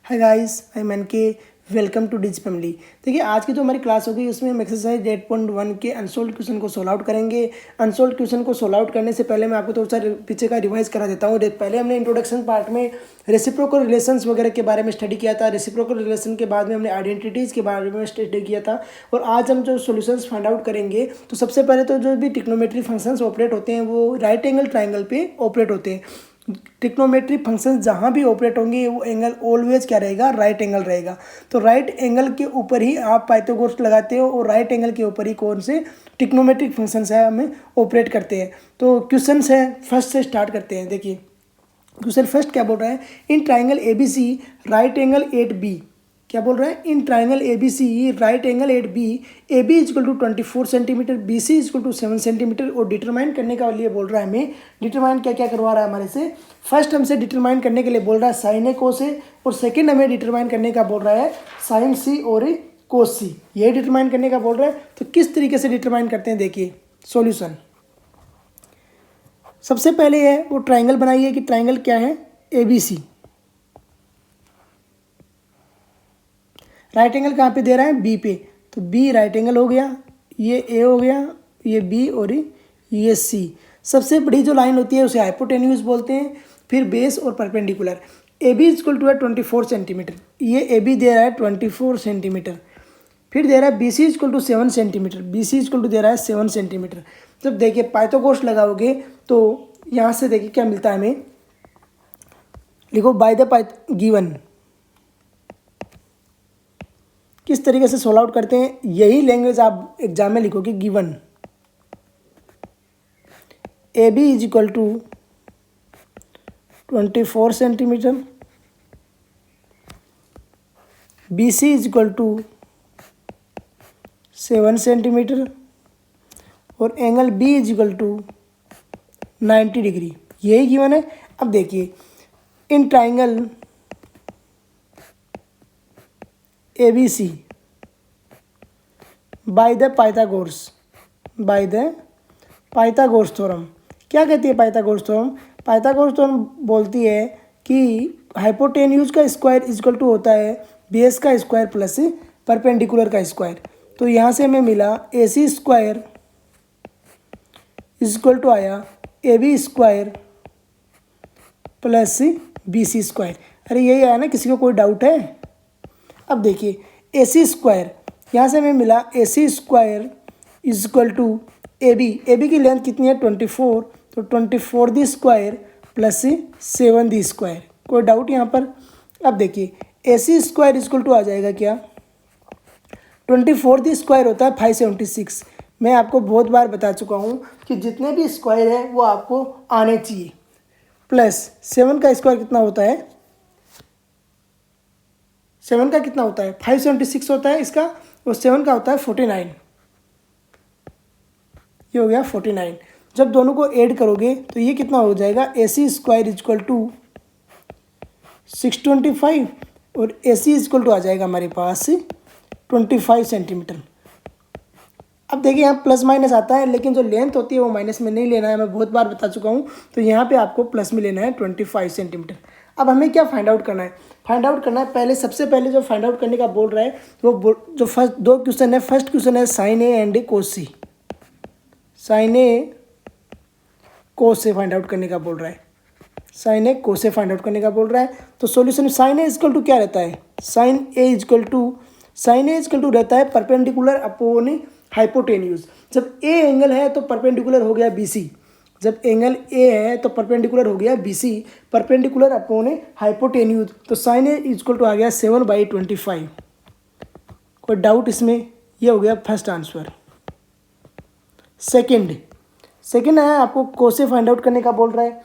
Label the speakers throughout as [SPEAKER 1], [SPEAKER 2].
[SPEAKER 1] Hi guys, I am NK. Welcome to this family. देखिए, आज की जो हमारी क्लास होगी उसमें हम एक्सरसाइज 8.1 के अनसोल्व क्वेश्चन को सोल्व आउट करेंगे। अनसोल्व क्वेश्चन को सोल्व आउट करने से पहले मैं आपको थोड़ा सा पीछे का रिवाइज करा देता हूँ। पहले हमने इंट्रोडक्शन पार्ट में रेसिप्रोकल रिलेशंस वगैरह के बारे में स्टडी किया था। रेसिप्रोकल रिलेशन के बाद में हमने आइडेंटिटीज़ के बारे में स्टडी किया था। और आज हम जो सोल्यूशंस फाइंड आउट करेंगे, तो सबसे पहले तो जो भी ट्रिग्नोमेट्री फंक्शंस ऑपरेट होते हैं वो राइट एंगल ट्राइंगल पे ऑपरेट होते हैं। ट्रिग्नोमेट्री फंक्शंस जहाँ भी ऑपरेट होंगे वो एंगल ऑलवेज क्या रहेगा, राइट एंगल रहेगा। तो राइट एंगल के ऊपर ही आप पाइथागोरस लगाते हो और राइट एंगल के ऊपर ही कौन से ट्रिग्नोमेट्रिक फंक्शंस है हमें ऑपरेट करते हैं। तो क्वेश्चंस है, फर्स्ट से स्टार्ट करते हैं। देखिए, क्वेश्चन फर्स्ट क्या बोल रहा है, in triangle A B C right angle at B. क्या बोल रहा है, in triangle A B C right angle at B, A B is equal to 24 centimetre, B C is equal to 7 centimetre. और डिटरमाइन करने का लिए बोल रहा है हमें, डिटरमाइन क्या क्या करवा रहा है हमारे से। फर्स्ट हमसे डिटरमाइन करने के लिए बोल रहा है साइन ए कोस ए, और सेकेंड हमें डिटरमाइन करने का बोल रहा है साइन सी और कोस सी। ये डिटरमाइन करने का बोल रहा है। तो किस तरीके से डिटरमाइन करते हैं, देखिए सॉल्यूशन। सबसे पहले है वो ट्राइंगल बनाइए कि ट्राइंगल क्या है, A B C. Right angle कहाँ पे दे रहा है, बी पे। तो बी राइट एंगल हो गया, ये ए हो गया, ये बी और ये सी। सबसे बड़ी जो लाइन होती है उसे हाइपोटेन्यूज बोलते हैं। फिर बेस और perpendicular. A B is equal to है 24 सेंटीमीटर, ये ए बी दे रहा है 24 सेंटीमीटर। फिर दे रहा है B C is equal to 7 centimetre, B C is equal to दे रहा है 7 सेंटीमीटर। जब देखिए पाइथागोरस लगाओगे तो यहाँ से देखिए क्या मिलता है हमें, लिखो बाय द गिवन। किस तरीके से सोल्व आउट करते हैं, यही लैंग्वेज आप एग्जाम में लिखोगे, given A B is equal to 24 centimetre, B C is equal to 7 centimetre, और angle B is equal to 90 degree. यही गिवन है। अब देखिए, in triangle A B C by the Pythagoras theorem. क्या कहती है पाइथागोरस थ्योरम? पाइथागोरस थ्योरम बोलती है कि हाइपोटेन्यूज का स्क्वायर इजक्वल टू होता है बेस का स्क्वायर प्लस परपेंडिकुलर का स्क्वायर। तो यहाँ से हमें मिला A C square is equal to आया A B square plus B C square. अरे यही आया ना, किसी को कोई डाउट है? अब देखिए, ए सी स्क्वायर, यहाँ से हमें मिला A C square is equal to A B की लेंथ कितनी है 24, तो 24 दी स्क्वायर प्लस 7 दी स्क्वायर। कोई डाउट यहाँ पर? अब देखिए, A C square is equal to आ जाएगा क्या, 24 दी स्क्वायर होता है 576। मैं आपको बहुत बार बता चुका हूँ कि जितने भी स्क्वायर है वो आपको आने चाहिए। प्लस 7 का स्क्वायर कितना होता है, 7 का कितना होता है 576 होता है इसका, और 7 का होता है 49। ये हो गया 49। जब दोनों को ऐड करोगे तो ये कितना हो जाएगा, ए सी स्क्वायर इजक्वल टू 625, और ए सी इजक्वल टू आ जाएगा हमारे पास 25 सेंटीमीटर। अब देखिए, यहाँ प्लस माइनस आता है, लेकिन जो लेंथ होती है वो माइनस में नहीं लेना है, मैं बहुत बार बता चुका हूँ। तो यहाँ पे आपको प्लस में लेना है 25 सेंटीमीटर। अब हमें क्या फाइंड आउट करना है, फाइंड आउट करना है पहले, सबसे पहले जो फाइंड आउट करने का बोल रहा है वो जो फर्स्ट दो क्वेश्चन है, फर्स्ट क्वेश्चन है sine A and cos C. Sine A cos से फाइंड आउट करने का बोल रहा है, साइन ए कोस से फाइंड आउट करने का बोल रहा है। तो solution sine A is equal to क्या रहता है, साइन ए इजकल टू रहता है परपेंडिकुलर अपॉन हाइपोटेन्यूज। जब ए एंगल है तो परपेंडिकुलर हो गया बी सी, जब एंगल ए है तो परपेंडिकुलर हो गया B C, perpendicular upon hypotenuse. तो साइन ए इजकल टू आ गया 7/25। कोई डाउट इसमें? ये हो गया फर्स्ट आंसर। सेकेंड है आपको कोसे फाइंड आउट करने का बोल रहा है।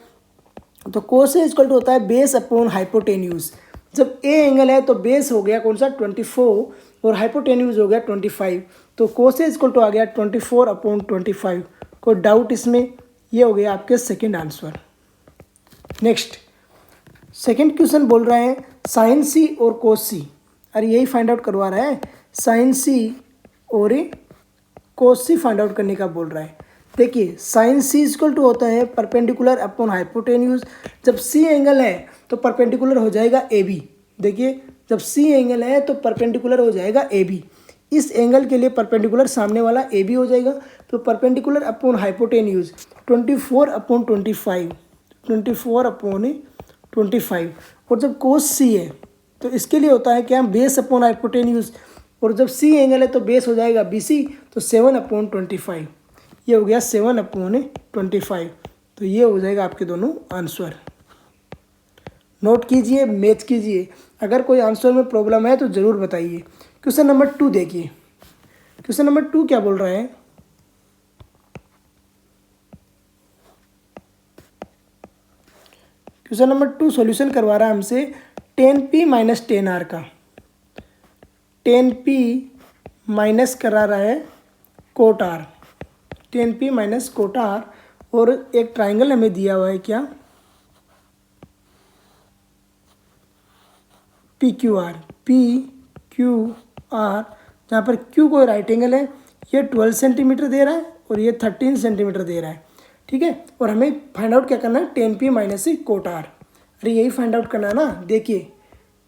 [SPEAKER 1] तो कोसे इजकल टू होता है बेस अपॉन हाइपोटेन्यूज। जब ए एंगल है तो बेस हो गया कौन सा 24, और हाइपोटेन्यूज हो गया 25। तो कोसे इजकल टू आ गया 24/25। कोई डाउट इसमें? ये हो गया आपके second answer. Next, second question बोल रहे हैं साइन सी और कोस सी। अरे यही फाइंड आउट करवा रहा है, साइन सी और कोस सी फाइंड आउट करने का बोल रहा है। देखिए, साइन सी इजक्वल टू होता है परपेंडिकुलर अपॉन हाइपोटेन्यूज। जब सी एंगल है तो परपेंडिकुलर हो जाएगा ए बी। देखिए, जब सी एंगल है तो परपेंडिकुलर हो जाएगा ए बी। इस एंगल के लिए परपेंडिकुलर सामने वाला ए बी हो जाएगा, तो परपेंडिकुलर अपॉन हाइपोटेन्यूज 24/25, 24/25। और जब कोस सी है तो इसके लिए होता है क्या, बेस अपॉन हाइपोटेन्यूज, और जब सी एंगल है तो बेस हो जाएगा बी सी, तो 7/25। ये हो गया 7/25। तो ये हो जाएगा आपके दोनों आंसर। नोट कीजिए, मैच कीजिए। अगर कोई आंसर में प्रॉब्लम है तो ज़रूर बताइए। क्वेश्चन नंबर 2 देखिए। क्वेश्चन नंबर 2 क्या बोल रहा है, क्वेश्चन नंबर 2 सॉल्यूशन करवा रहा है हमसे 10p माइनस 10r का। 10p माइनस करा रहा है cot r, 10p minus cot r, और एक ट्राइंगल हमें दिया हुआ है क्या, पी क्यू आर, जहाँ पर क्यू कोई राइट एंगल है, ये 12 सेंटीमीटर दे रहा है और ये 13 सेंटीमीटर दे रहा है, ठीक है। और हमें फाइंड आउट क्या करना है, 10p माइनस कोट आर। अरे यही फाइंड आउट करना है ना। देखिए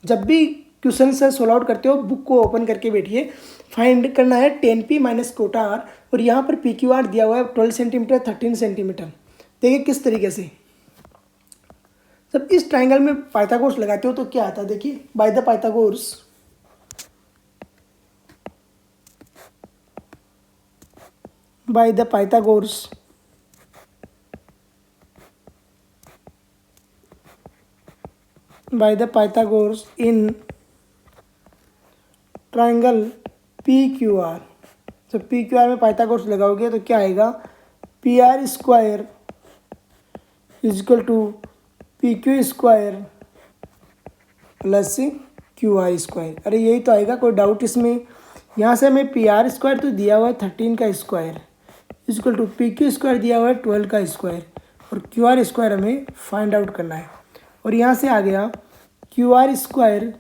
[SPEAKER 1] जब भी क्वेश्चन से सोल्व आउट करते हो बुक को ओपन करके बैठिए, फाइंड करना है 10p माइनस कोटा आर, और यहाँ पर पी क्यू आर दिया हुआ है 12 सेंटीमीटर 13 सेंटीमीटर। देखिए किस तरीके से, जब इस ट्राइंगल में पाइथागोरस लगाते हो तो क्या आता है, देखिए by the Pythagoras, by the Pythagoras in triangle P Q R. जब पी क्यू आर में पाइथागोरस लगाओगे तो क्या आएगा, P R square is equal to P Q square plus Q R square. अरे यही तो आएगा, कोई डाउट इसमें। यहाँ से हमें पी आर स्क्वायर तो दिया हुआ है 13 का square is equal to P Q square दिया हुआ है 12 का स्क्वायर, और क्यू आर स्क्वायर हमें फाइंड आउट करना है। और यहाँ से आ गया Q R square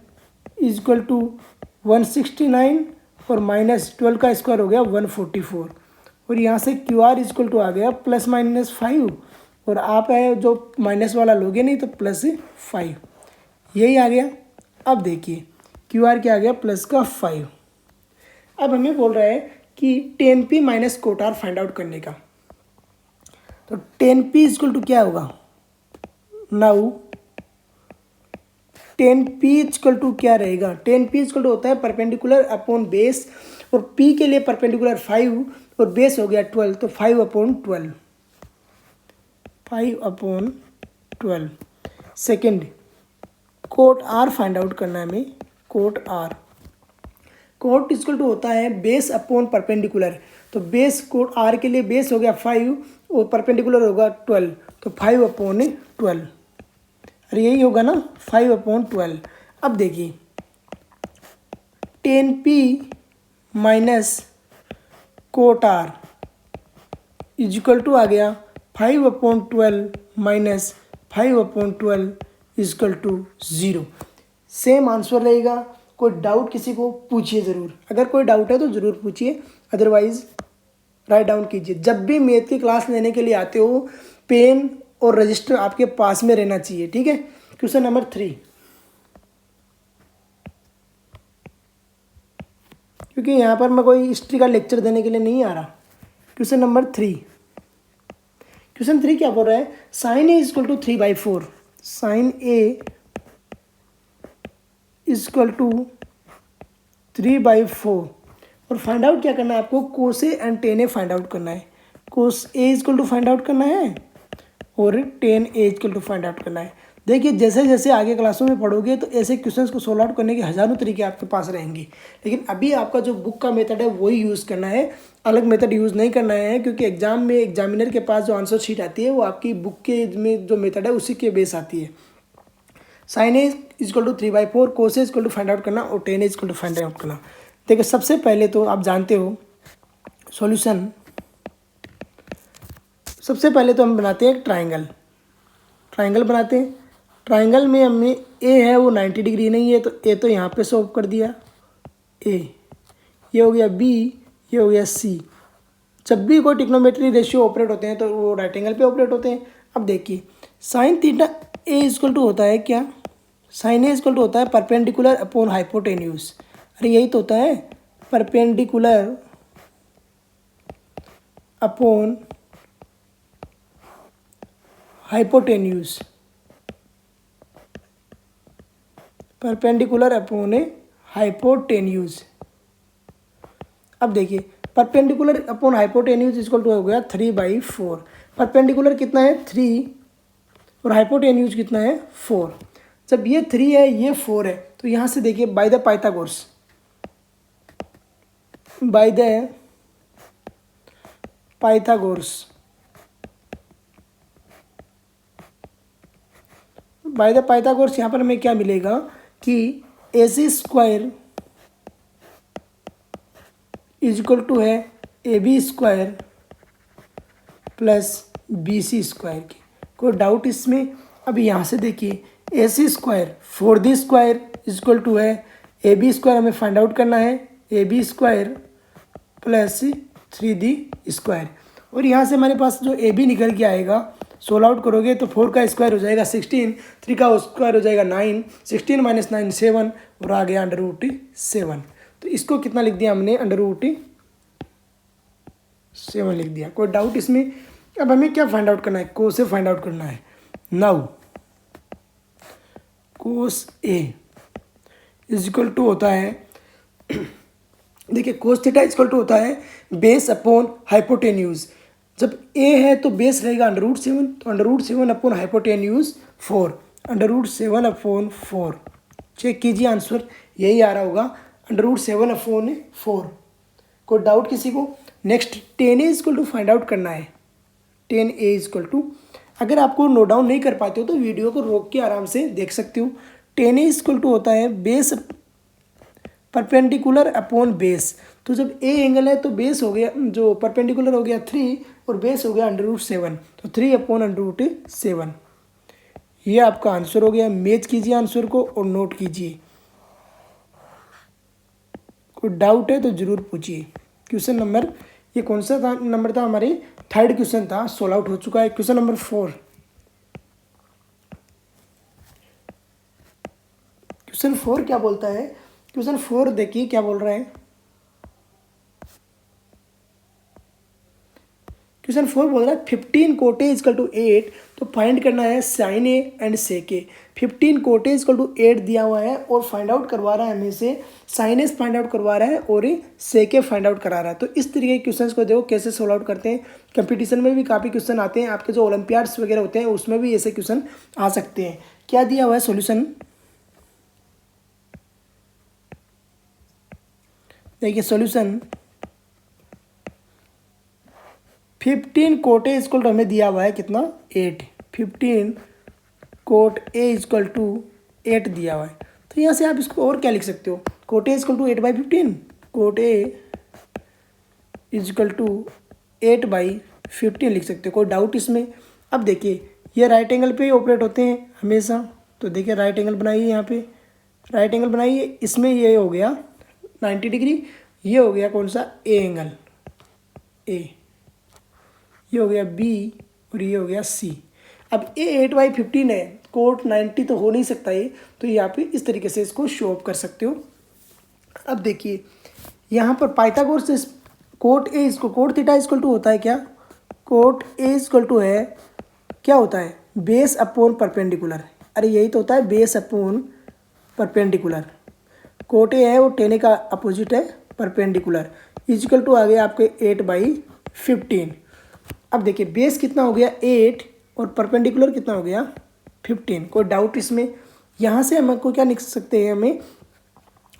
[SPEAKER 1] is equal to 169 और माइनस 12 का स्क्वायर हो गया 144, और यहाँ से Q R is equal to आ गया +-5, और आप है जो माइनस वाला लोगे नहीं तो +5, यही आ गया। अब देखिए क्यू आर क्या आ गया, +5। अब हमें बोल रहा है कि 10p minus cot R find out करने का, तो 10p इज इक्वल टू क्या होगा, नाउ 10p इक्वल टू क्या रहेगा, 10p इक्वल टू होता है परपेंडिकुलर अपॉन बेस, और p के लिए परपेंडिकुलर 5 और बेस हो गया 12, तो 5/12, 5/12। Second cot r find out करना है हमें, cot r, cot equal to होता है बेस अपॉन परपेंडिकुलर, तो बेस कोट r के लिए बेस हो गया 5 और परपेंडिकुलर होगा 12, तो 5/12। अरे यही होगा ना 5/12। अब देखिए 10p minus cot R is equal to आ गया 5/12 minus 5/12 is equal to 0। Same answer रहेगा। कोई डाउट किसी को पूछिए ज़रूर, अगर कोई डाउट है तो ज़रूर पूछिए, अदरवाइज राइट डाउन कीजिए। जब भी मैथ की क्लास लेने के लिए आते हो पेन और रजिस्टर आपके पास में रहना चाहिए, ठीक है। क्वेश्चन नंबर 3, क्योंकि यहाँ पर मैं कोई हिस्ट्री का लेक्चर देने के लिए नहीं आ रहा। क्वेश्चन नंबर 3, क्वेश्चन 3 क्या बोल रहा है, sine A equal to 3/4, sine A equal to 3/4, और फाइंड आउट क्या करना है आपको, cos A and tan A find out करना है। Cos A equal to find out करना है और tan A equal to find out करना है। देखिए जैसे जैसे आगे क्लासों में पढ़ोगे तो ऐसे क्वेश्चंस को सोल्व आउट करने के हज़ारों तरीके आपके पास रहेंगे, लेकिन अभी आपका जो बुक का मेथड है वही यूज़ करना है, अलग मेथड यूज़ नहीं करना है, क्योंकि एग्जाम में एग्जामिनर के पास जो आंसर शीट आती है वो आपकी बुक के में जो मेथड है उसी के बेस आती है। Sine A equal to 3/4, cos A equal to find out करना और tan A equal to find out करना। देखिए सबसे पहले तो आप जानते हो सॉल्यूशन, सबसे पहले तो हम बनाते हैं एक ट्राइंगल बनाते हैं। ट्राइंगल में हमें ए है वो 90 डिग्री नहीं है, तो ए तो यहाँ पे सॉल्व कर दिया, ए ये हो गया बी, ये हो गया सी। जब भी कोई ट्रिग्नोमेट्री रेशियो ऑपरेट होते हैं तो वो राइट एंगल पे ऑपरेट होते हैं। अब देखिए sine theta A equal to होता है क्या, साइन ए इक्वल टू होता है परपेंडिकुलर अपॉन हाइपोटेन्यूज। अरे यही तो होता है, perpendicular upon hypotenuse, perpendicular upon hypotenuse. अब देखिए perpendicular upon hypotenuse equal to हो गया 3/4। परपेंडिकुलर कितना है 3 और हाइपोटेन्यूज कितना है 4। जब ये 3 है ये 4 है तो यहाँ से देखिए by the Pythagoras, by the Pythagoras, by the Pythagoras यहाँ पर हमें क्या मिलेगा कि AC square is equal to है AB square plus BC square की। कोई डाउट इसमें? अब यहाँ से देखिए AC square 4D square is equal to है AB स्क्वायर, हमें फाइंड आउट करना है AB square plus 3D square. और यहाँ से हमारे पास जो AB निकल के आएगा, सोल्व आउट करोगे तो 4 का स्क्वायर हो जाएगा 16, 3 का स्क्वायर हो जाएगा 9, 16 - 9 7 और आ गया √7। तो इसको कितना लिख दिया हमने, √7 लिख दिया। कोई डाउट इसमें? अब हमें क्या फाइंड आउट करना है, कोस ए फाइंड आउट करना है। Now cos A is equal to होता है देखिए cos theta is equal to होता है बेस अपॉन हाइपोटेन्यूज। जब ए है तो बेस रहेगा √7, तो √7 अपॉन हाइपोटेन्यूज 4, √7/4। चेक कीजिए आंसर यही आ रहा होगा, √7/4। कोई डाउट किसी को? Next 10A equal to find out करना है। 10A इक्वल टू, अगर आपको नोट डाउन नहीं कर पाते हो तो वीडियो को रोक के आराम से देख सकते हो। 10A इक्वल टू होता है बेस परपेंडिकुलर अपॉन बेस। तो जब ए एंगल है तो बेस हो गया, जो परपेंडिकुलर हो गया 3 और बेस हो गया √7, तो 3/√7। ये आपका आंसर हो गया। मैच कीजिए आंसर को और नोट कीजिए। कोई डाउट है तो ज़रूर पूछिए। क्वेश्चन नंबर, ये कौन सा था नंबर था, हमारे 3rd क्वेश्चन था, सोल्व आउट हो चुका है। क्वेश्चन नंबर 4, क्वेश्चन 4 क्या बोलता है? क्वेश्चन 4 देखिए क्या बोल रहा है। क्वेश्चन 4 बोल रहा है 15 cot A इक्वल टू 8, तो फाइंड करना है sine A and sec A. 15 cot A equal to 8 दिया हुआ है और फाइंड आउट करवा रहा है हमें से साइन ए फाइंड आउट करवा रहा है और सेक ए फाइंड आउट करा रहा है। तो इस तरीके के क्वेश्चंस को देखो कैसे सोल्व आउट करते हैं। कंपटीशन में भी काफ़ी क्वेश्चन आते हैं, आपके जो ओलंपियाड्स वगैरह होते हैं उसमें भी ऐसे क्वेश्चन आ सकते हैं। क्या दिया हुआ है सोल्यूशन, देखिए solution 15 cot A equal to हमें दिया हुआ है कितना, 8। 15 cot A इक्वल टू 8 दिया हुआ है। तो यहाँ से आप इसको और क्या लिख सकते हो, cot A equal to 8/15, cot A equal to 8/15 लिख सकते हो। कोई डाउट इसमें? अब देखिए ये राइट एंगल पे ऑपरेट होते हैं हमेशा, तो देखिए राइट एंगल बनाइए, यहाँ पे राइट एंगल बनाइए। इसमें ये हो गया 90 डिग्री, ये हो गया कौन सा, ए एंगल ए, ये हो गया बी और ये हो गया सी। अब ए 8/15 है, कोट 90 तो हो नहीं सकता ये, तो यहाँ पे इस तरीके से इसको शो ऑफ कर सकते हो। अब देखिए यहाँ पर पाइथागोरस से कोट ए इसको कोट थीटा इक्वल टू होता है क्या, कोट ए इक्वल टू है क्या होता है, बेस अपॉन परपेंडिकुलर। अरे यही तो होता है base upon perpendicular. Cot A है वो टेन का अपोजिट है परपेंडिकुलर, इक्वल टू आ गया आपके 8/15। अब देखिए बेस कितना हो गया 8 और परपेंडिकुलर कितना हो गया 15। कोई डाउट इसमें? यहाँ से हमको क्या लिख सकते हैं, हमें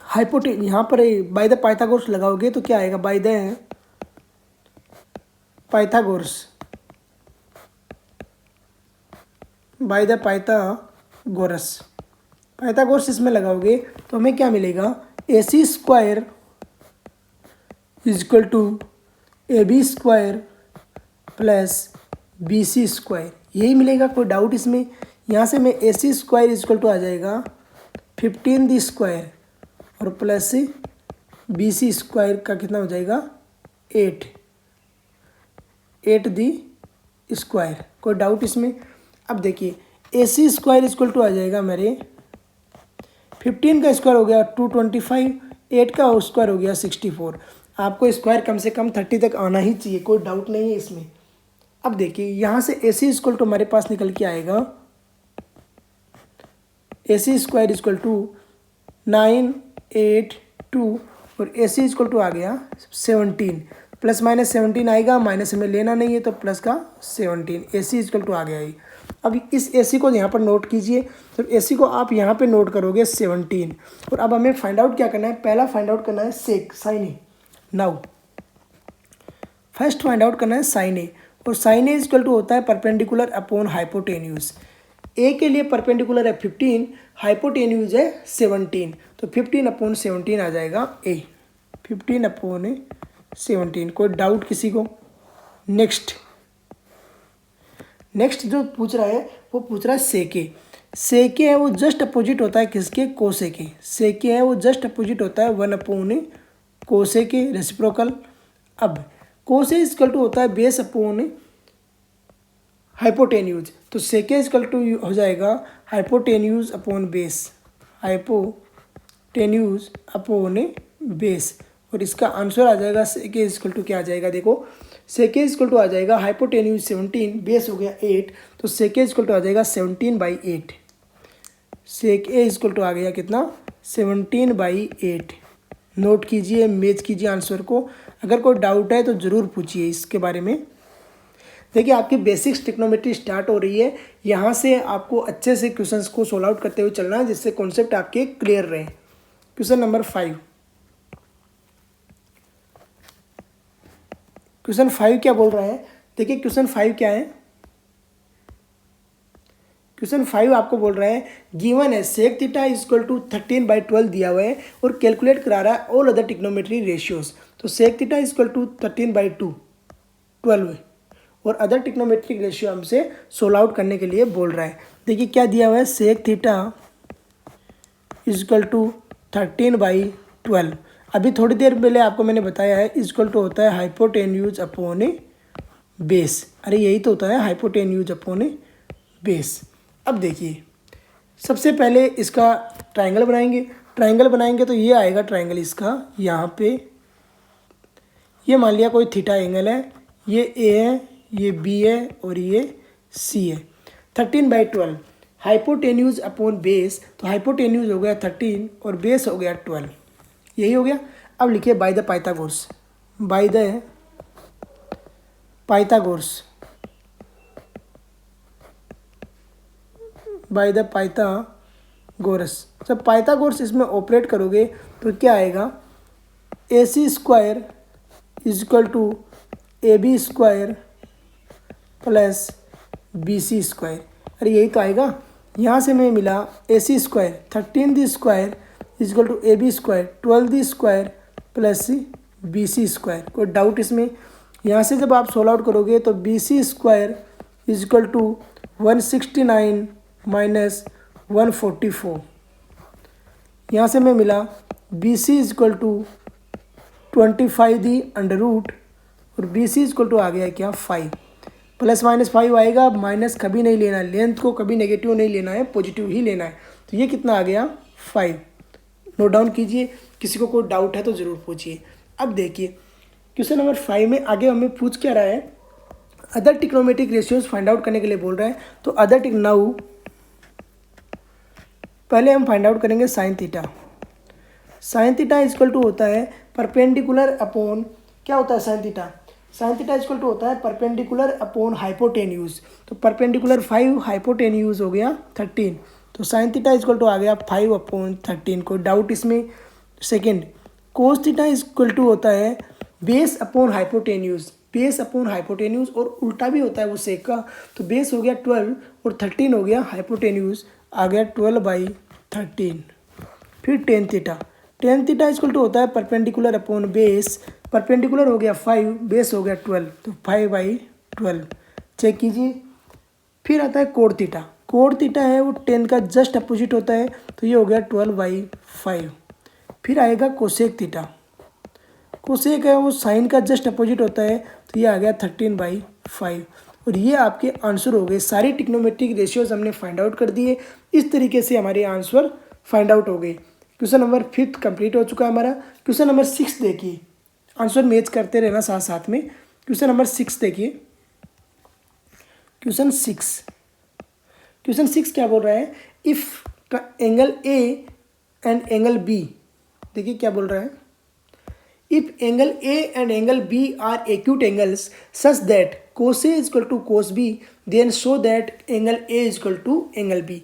[SPEAKER 1] हाइपोटेन यहाँ पर बाय द पाइथागोरस लगाओगे तो क्या आएगा, by the Pythagoras, by the Pythagoras, Pythagoras इसमें लगाओगे तो हमें क्या मिलेगा, AC square equal to AB square plus BC square, यही मिलेगा। कोई डाउट इसमें? यहाँ से मैं AC स्क्वायर इक्वल टू आ जाएगा 15 स्क्वायर और प्लस BC स्क्वायर का कितना हो जाएगा 8 स्क्वायर। कोई डाउट इसमें? अब देखिए AC स्क्वायर इक्वल टू आ जाएगा मेरे 15 का स्क्वायर हो गया 225, 8 का स्क्वायर हो गया 64। आपको स्क्वायर कम से कम 30 तक आना ही चाहिए, कोई डाउट नहीं है इसमें। अब देखिए यहाँ से AC इक्वल टू हमारे पास निकल के आएगा AC स्क्वायर इक्वल टू 982 और AC इक्वल टू आ गया 17, प्लस माइनस 17 आएगा, माइनस हमें लेना नहीं है तो प्लस का 17, AC इक्वल टू आ गया ये। अब इस AC को यहाँ पर नोट कीजिए, तो AC को आप यहाँ पे नोट करोगे 17। और अब हमें फाइंड आउट क्या करना है, पहला फाइंड आउट करना है सेक साइन ए। नाउ फर्स्ट फाइंड आउट करना है साइन ए, और साइन ए इक्वल टू होता है परपेंडिकुलर अपॉन हाइपोटेन्यूज। ए के लिए परपेंडिकुलर है 15, हाइपोटेन्यूज है 17, तो 15 अपॉन 17 आ जाएगा ए, 15 अपॉन 17। कोई डाउट किसी को? नेक्स्ट जो पूछ रहा है वो पूछ रहा है सेके। सेके है वो जस्ट अपोजिट होता है किसके, कोसेके। सेके है वो जस्ट अपोजिट होता है 1 अपॉन कोसेके, रेसिप्रोकल। अब कोसे इक्वल टू होता है बेस अपॉन हाइपोटेन्यूज, तो सेके इक्वल टू हो जाएगा hypotenuse upon base, hypotenuse upon base. और इसका आंसर आ जाएगा सेके इक्वल टू क्या आ जाएगा, देखो सेके इक्वल टू आ जाएगा हाइपोटेन्यूज 17, बेस हो गया 8, तो सेके इक्वल टू आ जाएगा 17/8। सेके इक्वल टू आ गया कितना, 17/8। नोट कीजिए, मैच कीजिए आंसर को। अगर कोई डाउट है तो ज़रूर पूछिए इसके बारे में। देखिए आपकी बेसिक्स ट्रिग्नोमेट्री स्टार्ट हो रही है, यहाँ से आपको अच्छे से क्वेश्चंस को सोल्व आउट करते हुए चलना है, जिससे कॉन्सेप्ट आपके क्लियर रहे। Question number 5। क्वेश्चन 5 क्या बोल रहा है, देखिए क्वेश्चन 5 क्या है। क्वेश्चन 5 आपको बोल रहा है गिवन है सेक थीटा इक्वल टू 13/12 दिया हुआ है और कैलकुलेट करा रहा है ऑल अदर ट्रिग्नोमेट्री रेशियोज। तो सेक थीटा इक्वल टू 13/12 और अदर ट्रिग्नोमेट्रिक रेशियो हमसे सोल्व आउट करने के लिए बोल रहा है। देखिए क्या दिया हुआ है, सेक थीटा इक्वल टू 13/12। अभी थोड़ी देर पहले आपको मैंने बताया है इक्वल टू होता है हाइपोटेन्यूज अपॉन बेस। अरे यही तो होता है हाइपोटेन्यूज अपॉन बेस। अब देखिए सबसे पहले इसका ट्रायंगल बनाएंगे तो ये आएगा ट्रायंगल इसका, यहाँ पे ये मान लिया कोई थीटा एंगल है, ये ए है, ये बी है और ये सी है। 13/12 हाइपोटेन्यूज अपॉन बेस, तो हाइपोटेन्यूज हो गया 13 और बेस हो गया 12, यही हो गया। अब लिखिए by the Pythagoras, by the Pythagoras, by the Pythagoras. जब पाइथागोरस इसमें ऑपरेट करोगे तो क्या आएगा, AC square equal to AB square plus BC square. अरे यही तो आएगा, यहाँ से हमें मिला AC square 13 square equal to AB square 12 square plus BC square. कोई डाउट इसमें? यहाँ से जब आप सोल्व आउट करोगे तो BC square equal to 169 minus 144। यहाँ से हमें मिला BC इक्वल टू 25 दी अंडर रूट और BC इक्वल टू आ गया क्या 5, प्लस माइनस 5 आएगा, माइनस कभी नहीं लेना है, लेंथ को कभी नेगेटिव नहीं लेना है, पॉजिटिव ही लेना है। तो ये कितना आ गया 5। नोट डाउन कीजिए, किसी को कोई डाउट है तो ज़रूर पूछिए। अब देखिए क्वेश्चन नंबर 5 में आगे हमें पूछ क्या रहा है, other trigonometric ratios find out करने के लिए बोल रहा है। तो अदर नाउ पहले हम फाइंड आउट करेंगे sine theta. Sine theta equal to होता है परपेंडिकुलर अपॉन, क्या होता है sine theta, sine theta equal to होता है परपेंडिकुलर अपॉन हाइपोटेन्यूज। तो परपेंडिकुलर 5, हाइपोटेन्यूज हो गया 13, तो साइन थीटा इक्वल टू आ गया 5/13। कोई डाउट इसमें? Second, cos theta equal to होता है base upon hypotenuse, base upon hypotenuse और उल्टा भी होता है वो सेक का। तो बेस हो गया 12 और 13 हो गया हाइपोटेन्यूज, आ गया 12/13। फिर tan theta, tan theta equal to होता है परपेंडिकुलर अपॉन बेस, परपेंडिकुलर हो गया 5, बेस हो गया 12, तो 5/12। चेक कीजिए। फिर आता है कोड थीटा, कोड थीटा है वो 10 का जस्ट अपोजिट होता है, तो ये हो गया 12/5। फिर आएगा कोसेक थीटा, कोसेक है वो साइन का जस्ट अपोजिट होता है, तो ये आ गया 13/5। और ये आपके आंसर हो गए। सारी ट्रिग्नोमेट्रिक रेशियोज हमने फाइंड आउट कर दिए। इस तरीके से हमारे आंसर फाइंड आउट हो गई। क्वेश्चन नंबर 5 कंप्लीट हो चुका है हमारा। क्वेश्चन नंबर 6 देखिए, आंसर मैच करते रहना साथ साथ में। क्वेश्चन नंबर 6 देखिए, क्वेश्चन 6 क्या बोल रहा है, if angle A and angle B, देखिए क्या बोल रहा है, if angle A and angle B are acute angles such that cos A is equal to cos B, then show that angle A is equal to angle B।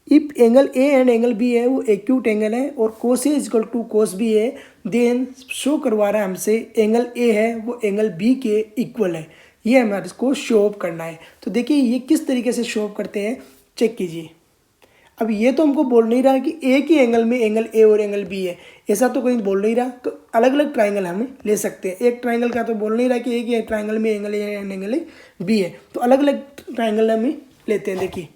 [SPEAKER 1] If angle A and angle B है वो acute angle है और cos A is equal to cos B है, then show करवा रहा है हमसे angle A है वो एंगल बी के इक्वल है, ये हमारे इसको शो ऑफ करना है। तो देखिए ये किस तरीके से शो ऑफ करते हैं, चेक कीजिए। अब ये तो हमको बोल नहीं रहा कि एक ही एंगल में एंगल ए और एंगल बी है, ऐसा तो कहीं बोल नहीं रहा। तो अलग अलग ट्राइंगल हम ले सकते हैं, एक ट्राइंगल का तो बोल नहीं रहा कि एक ही ट्राइंगल में angle A and angle B है, तो अलग अलग ट्राइंगल हम लेते हैं। देखिए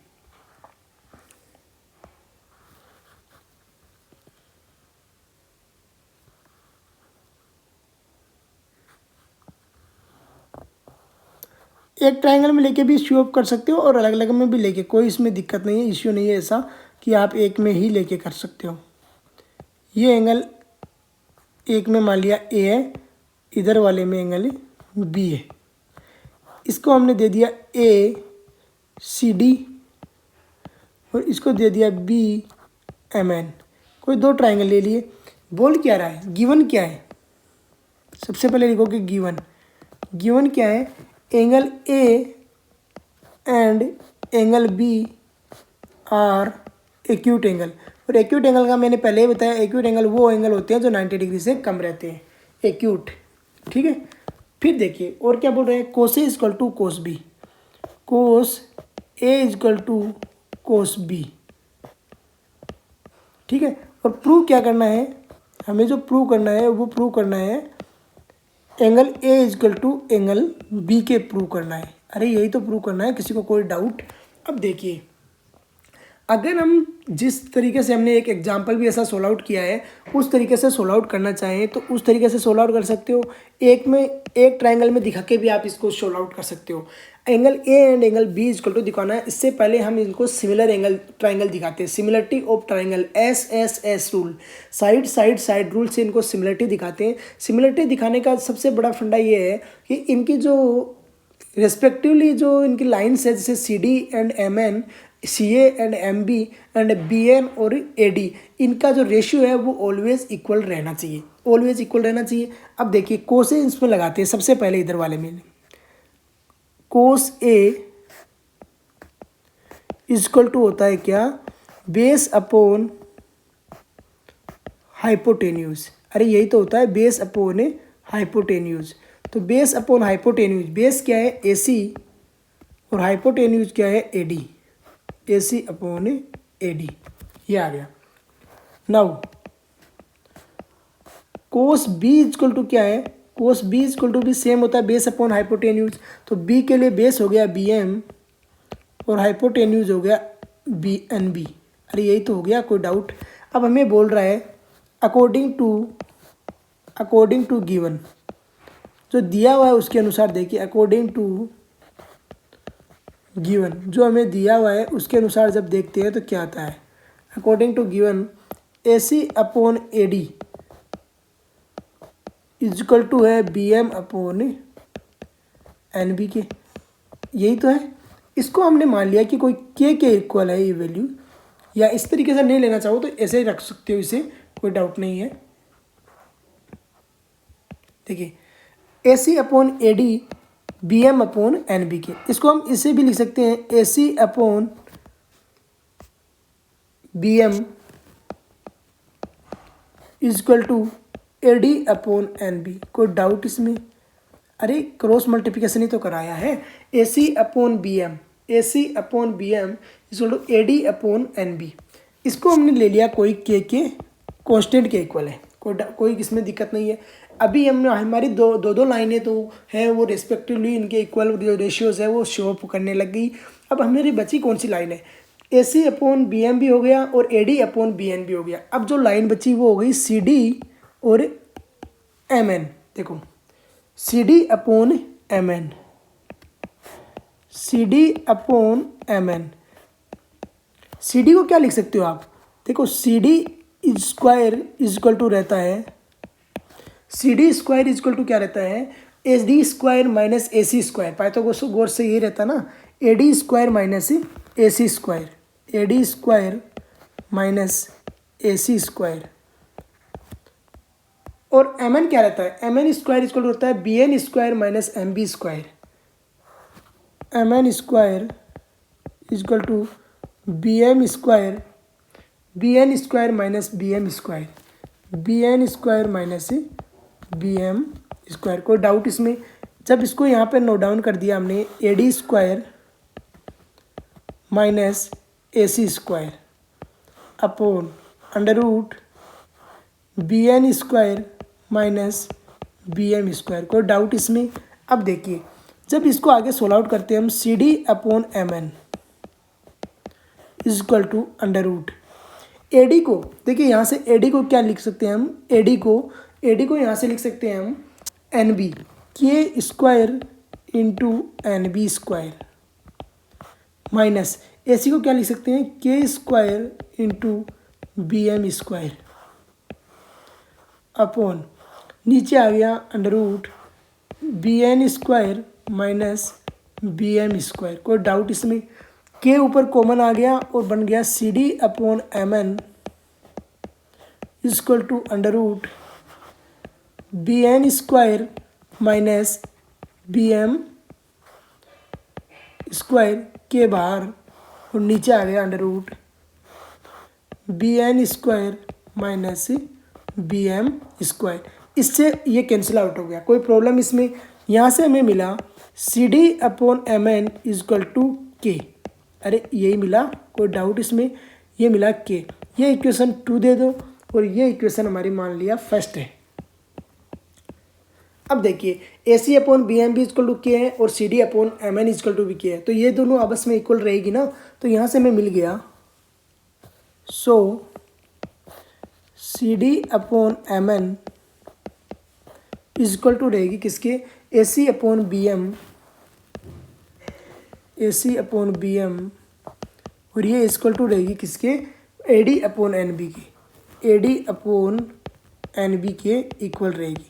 [SPEAKER 1] एक ट्राइंगल में लेके भी शो ऑफ कर सकते हो और अलग अलग में भी लेके, कोई इसमें दिक्कत नहीं है, इश्यू नहीं है ऐसा कि आप एक में ही लेके कर सकते हो। ये एंगल एक में मान लिया ए है, इधर वाले में एंगल बी है, इसको हमने दे दिया ए सी डी और इसको दे दिया बी एम एन। कोई दो ट्राइंगल ले लिए, बोल क्या रहा है, गिवन क्या है, सबसे पहले लिखो कि गिवन क्या है, angle A and angle B are acute angle. और एक्यूट एंगल का मैंने पहले ही बताया, एक्यूट एंगल वो एंगल होते हैं जो 90 डिग्री से कम रहते हैं, एक्यूट, ठीक है। फिर देखिए और क्या बोल रहे हैं, cos A is equal to cos B, cos A is equal to cos B, ठीक है। और प्रूव क्या करना है, हमें जो प्रूव करना है वो प्रूव करना है angle A is equal to angle B के प्रूव करना है। अरे यही तो प्रूव करना है, किसी को कोई डाउट। अब देखिए अगर हम जिस तरीके से हमने एक एग्जाम्पल भी ऐसा सोल्व आउट किया है उस तरीके से सोल्व आउट करना चाहें तो उस तरीके से सोल्व आउट कर सकते हो। एक ट्राइंगल में दिखा के भी आप इसको सोल्व आउट कर सकते हो। Angle A and angle B is equal to दिखाना है, इससे पहले हम इनको सिमिलर एंगल ट्राइंगल दिखाते हैं, similarity of triangle, S rule, side rule से इनको सिमिलरिटी दिखाते हैं। सिमिलरिटी दिखाने का सबसे बड़ा फंडा ये है कि इनकी जो रेस्पेक्टिवली जो इनकी लाइन्स है, जैसे C D and M N, C A and M B and B N और ए डी, इनका जो रेशियो है वो ऑलवेज इक्वल रहना चाहिए, ऑलवेज इक्वल रहना चाहिए। अब देखिए कोस ए इसमें लगाते हैं, सबसे पहले इधर वाले में कोस ए इक्वल टू होता है क्या, बेस अपॉन हाइपोटेन्यूज। अरे यही तो होता है, बेस अपॉन हाइपोटेन्यूज। तो बेस अपॉन हाइपोटेन्यूज, बेस क्या है ए सी और हाइपोटेन्यूज क्या है A D, A C upon A D, ये आ गया। Now cos B equal to क्या है, कोस बी इक्वल टू भी सेम होता है, बेस अपॉन हाइपोटेन्यूज। तो बी के लिए बेस हो गया बी एम और हाइपोटेन्यूज हो गया बी एन बी। अरे यही तो हो गया, कोई डाउट। अब हमें बोल रहा है अकॉर्डिंग टू गिवन, जो दिया हुआ है उसके अनुसार देखिए, अकॉर्डिंग टू गिवन जो हमें दिया हुआ है उसके अनुसार जब देखते हैं तो क्या आता है, according to given A C upon A D is equal to है B M upon N B के, यही तो है। इसको हमने मान लिया कि कोई के इक्वल है ये वैल्यू, या इस तरीके से नहीं लेना चाहो तो ऐसे ही रख सकते हो, इसे कोई डाउट नहीं है। देखिए A C upon A D B M upon N B के, इसको हम इसे भी लिख सकते हैं A C upon B M is equal to A D upon N B. कोई डाउट इसमें, अरे क्रॉस मल्टीप्लिकेशन ही तो कराया है, A C upon B M, A C upon B M is equal to A D upon N B. इसको हमने ले लिया कोई के कॉन्स्टेंट के इक्वल है, कोई इसमें दिक्कत नहीं है। अभी हमने हमारी दो लाइनें तो हैं वो रेस्पेक्टिवली इनके इक्वल जो रेशियोज है वो शो अप करने लग गई। अब हमारी बची कौन सी लाइन है, A C upon B M भी हो गया और A D upon B N भी हो गया। अब जो लाइन बची वो हो गई सी डी और एम एन। देखो C D upon M N, C D upon M N. C D को क्या लिख सकते हो आप, देखो C D square is equal to रहता है, C D square is equal to क्या रहता है, A D square minus A C square. Pythagoras से ये रहता ना, A D square minus A C square, A D square minus A C square. और एम एन क्या रहता है, एम एन स्क्वायर इक्वल होता है B N square minus M B square, M N square equal to B M square, B N square minus B M square, B N square minus B M square. कोई doubt इसमें? जब इसको यहाँ पे note down कर दिया हमने, A D square minus A C square upon under root B N square minus B M square. कोई डाउट इसमें? अब देखिए जब इसको आगे सोल्व आउट करते हैं हम, C D upon M N is equal to under root A D को, देखिए यहाँ से ए डी को क्या लिख सकते हैं हम, ए डी को यहाँ से लिख सकते हैं हम एन बी के square into N B square minus A C को क्या लिख सकते हैं, K square into B M square upon नीचे आ गया under root B N square minus B M square. कोई डाउट इसमें? के ऊपर कॉमन आ गया और बन गया C D upon M N equal to under root B N square minus B M square K बाहर और नीचे आ गया under root B N square minus B M square. इससे ये कैंसिल आउट हो गया। कोई प्रॉब्लम इसमें? यहाँ से हमें मिला C D upon M N equal to के, अरे यही मिला, कोई डाउट इसमें? ये मिला के, ये इक्वेशन 2 दे दो और ये इक्वेशन हमारी मान लिया फर्स्ट है। अब देखिए A C upon B M B equal to K है और C D upon M N equal to B K है, तो ये दोनों आपस में इक्वल रहेगी ना, तो यहाँ से हमें मिल गया so C D upon M N equal to रहेगी किसके, A C upon B M, A C upon B M, और ये इक्वल टू रहेगी किसके, A D upon N B के, A D upon N B के इक्वल रहेगी।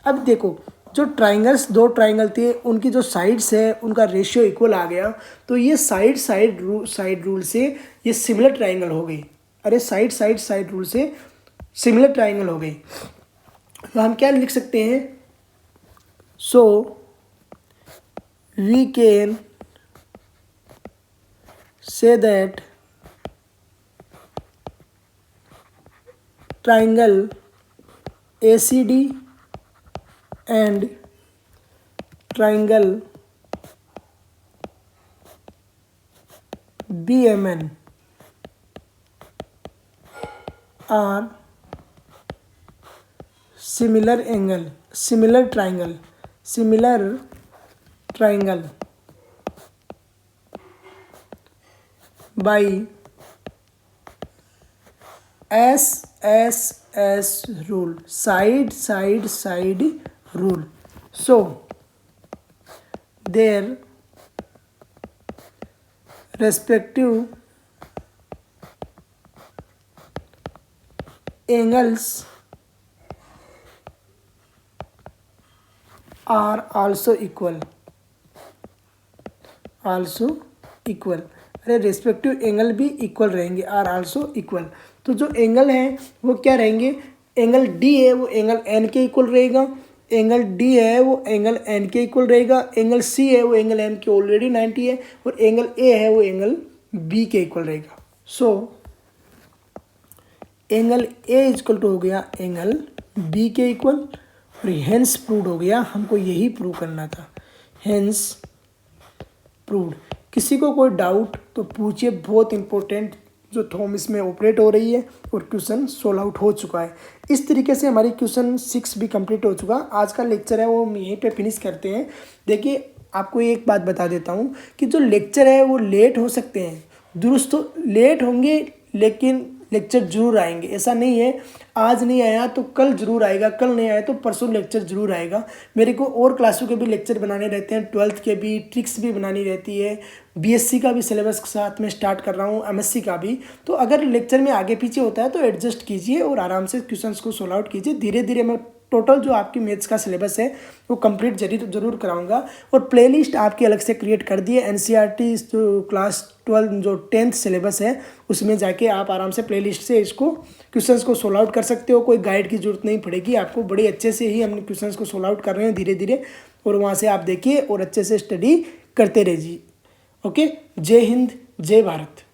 [SPEAKER 1] अब देखो जो ट्राइंगल्स, दो ट्राइंगल थे उनकी जो साइड्स है उनका रेशियो इक्वल आ गया, तो ये साइड रूल से ये सिमिलर ट्राइंगल हो गई। अरे साइड रूल से सिमिलर ट्राइंगल हो गई, तो हम क्या लिख सकते हैं, so we can say that triangle ACD and triangle BMN are similar triangle by SSS rule, side rule. So their respective angles are also equal. अरे रेस्पेक्टिव एंगल भी इक्वल रहेंगे, आर आल्सो इक्वल। तो जो angle हैं वो क्या रहेंगे, angle D है वो एंगल एन के इक्वल रहेगा, एंगल डी है वो एंगल एन के इक्वल रहेगा, एंगल सी है वो एंगल एन के ऑलरेडी 90 है, और एंगल ए है वो एंगल बी के इक्वल रहेगा। So angle A equal to हो गया एंगल बी के इक्वल, और हेंस प्रूव हो गया, हमको यही प्रूव करना था, हेंस प्रूव्ड। किसी को कोई डाउट तो पूछिए, बहुत इंपॉर्टेंट जो थॉमस में ऑपरेट हो रही है और क्वेश्चन सोल्व आउट हो चुका है। इस तरीके से हमारी क्वेश्चन 6 भी कंप्लीट हो चुका। आज का लेक्चर है वो हम यहीं पे फिनिश करते हैं। देखिए आपको एक बात बता देता हूँ कि जो लेक्चर है वो लेट हो सकते हैं, दुरुस्त लेट होंगे, लेकिन लेक्चर जरूर आएंगे, ऐसा नहीं है। आज नहीं आया तो कल जरूर आएगा, कल नहीं आया तो परसों लेक्चर जरूर आएगा। मेरे को और क्लासों के भी लेक्चर बनाने रहते हैं, 12th के भी, ट्रिक्स भी बनानी रहती है, बीएससी का भी सिलेबस साथ में स्टार्ट कर रहा हूँ, एमएससी का भी। तो अगर लेक्चर में आगे पीछे होता है तो एडजस्ट कीजिए और आराम से क्वेश्चंस को सोल्व आउट कीजिए। धीरे धीरे मैं टोटल जो आपकी मैथ्स का सिलेबस है वो कंप्लीट जरूर कराऊंगा। और प्लेलिस्ट आपकी अलग से क्रिएट कर दी है, एनसीईआरटी जो क्लास 12 जो 10th सिलेबस है उसमें जाके आप आराम से प्लेलिस्ट से इसको क्वेश्चंस को सोल्व आउट कर सकते हो। कोई गाइड की जरूरत नहीं पड़ेगी आपको, बड़े अच्छे से ही हम क्वेश्चंस को सोल्व आउट कर रहे हैं धीरे धीरे, और वहाँ से आप देखिए और अच्छे से स्टडी करते रहिए। ओके, जय हिंद, जय भारत।